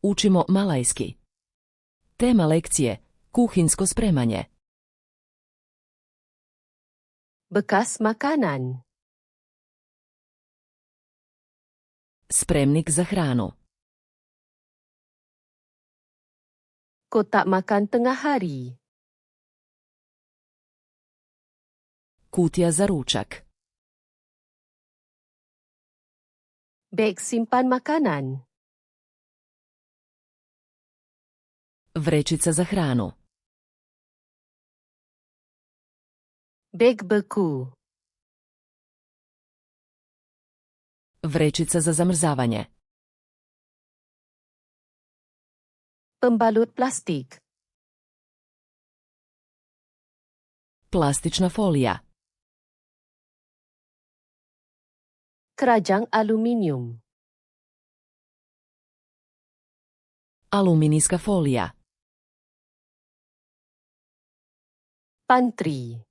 Učimo malajski. Tema lekcije: kuhinjsko spremanje. Bekas makanan. Spremnik za hranu. Kotak makan tengah hari. Kutija za ručak. Beg simpan makanan. Vrećica za hranu. Beg beku. Vrećica za zamrzavanje. Pembalut plastik. Plastična folija. Keranjang aluminium. Aluminijska folija. Pantry.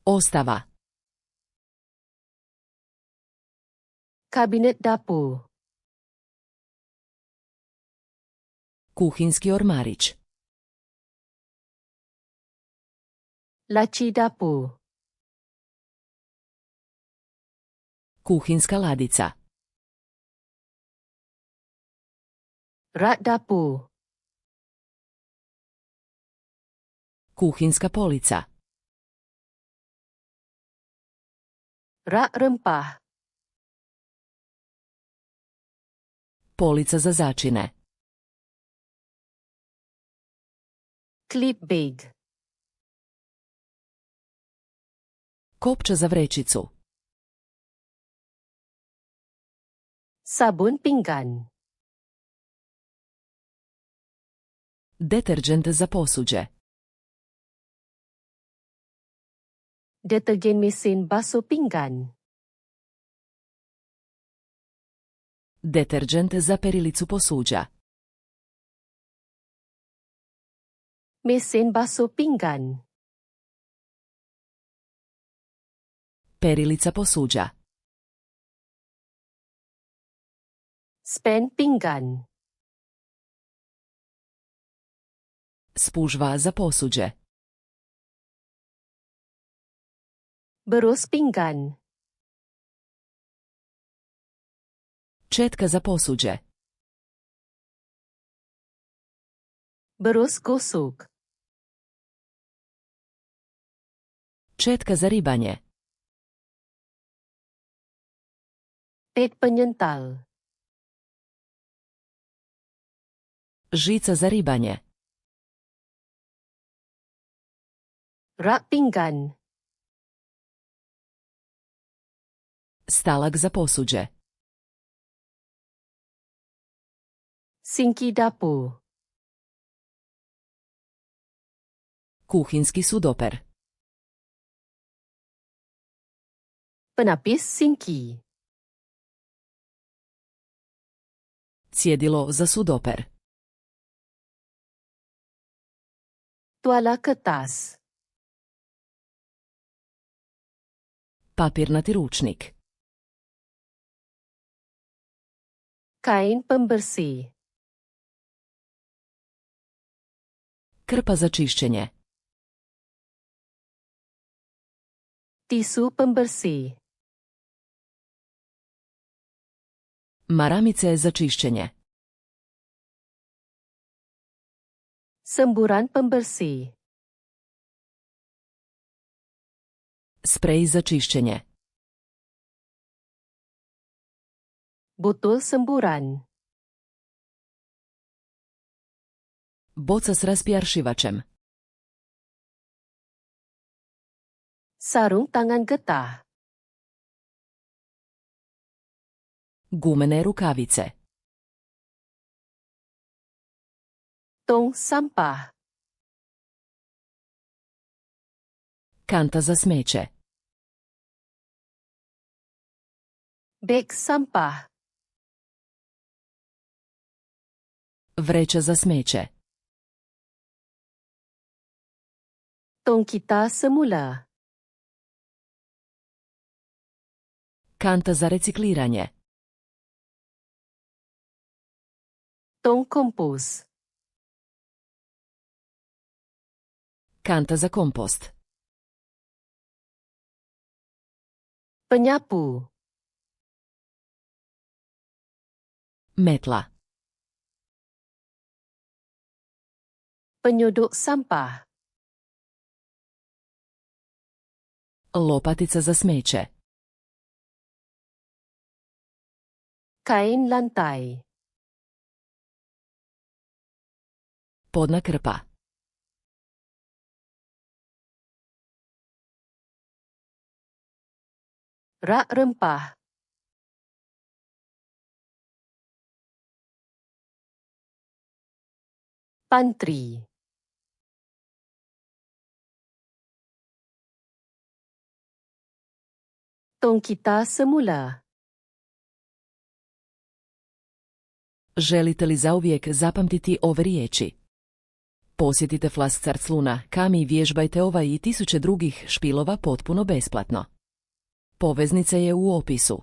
Ostava. Kabinet dapur. Kuhinjski ormarić. Laci dapur. Kuhinjska ladica. Rak dapur. Kuhinjska polica. Rak rempah. Polica za začine. Klip beg. Kopča za vrećicu. Sabun pinggan. Deterđent za posuđe. Deterjen mesin basuh pinggan. Deterđent za perilicu posuđa. Mesin basuh pinggan. Perilica posuđa. Spen pinggan. Spužva za posuđe. Berus pinggan. Četka za posuđe. Berus gosok. Četka za ribanje. Pet penyental. Žica za ribanje. Rak pinggan. Stalak za posuđe. Sinki dapur. Kuhinjski sudoper. Penapis sinki. Cjedilo za sudoper. Tuala kertas. Papirnati ručnik. Kain pembersih. Krpa za čišćenje. Tisu pembersih. Maramice za čišćenje. Semburan pembersih. Sprej za čišćenje. Botol semburan. Boca s raspjaršivačem. Sarung tangan getah. Gumene rukavice. Tong sampah. Kanta za smeće. Beg sampah. Vreća za smeće. Tong kita semula. Kanta za recikliranje. Tong kompos. Kanta za kompost. Penyapu. Metla. Penyodok sampah. Lopatica za smeće. Kain lantai. Podna krpa. Rak rempah. Pantry. Tong kita semula. Želite li zauvijek zapamtiti ove riječi? Posjetite Flascarcluna, Kami i vježbajte ovaj i tisuće drugih špilova potpuno besplatno. Poveznica je u opisu.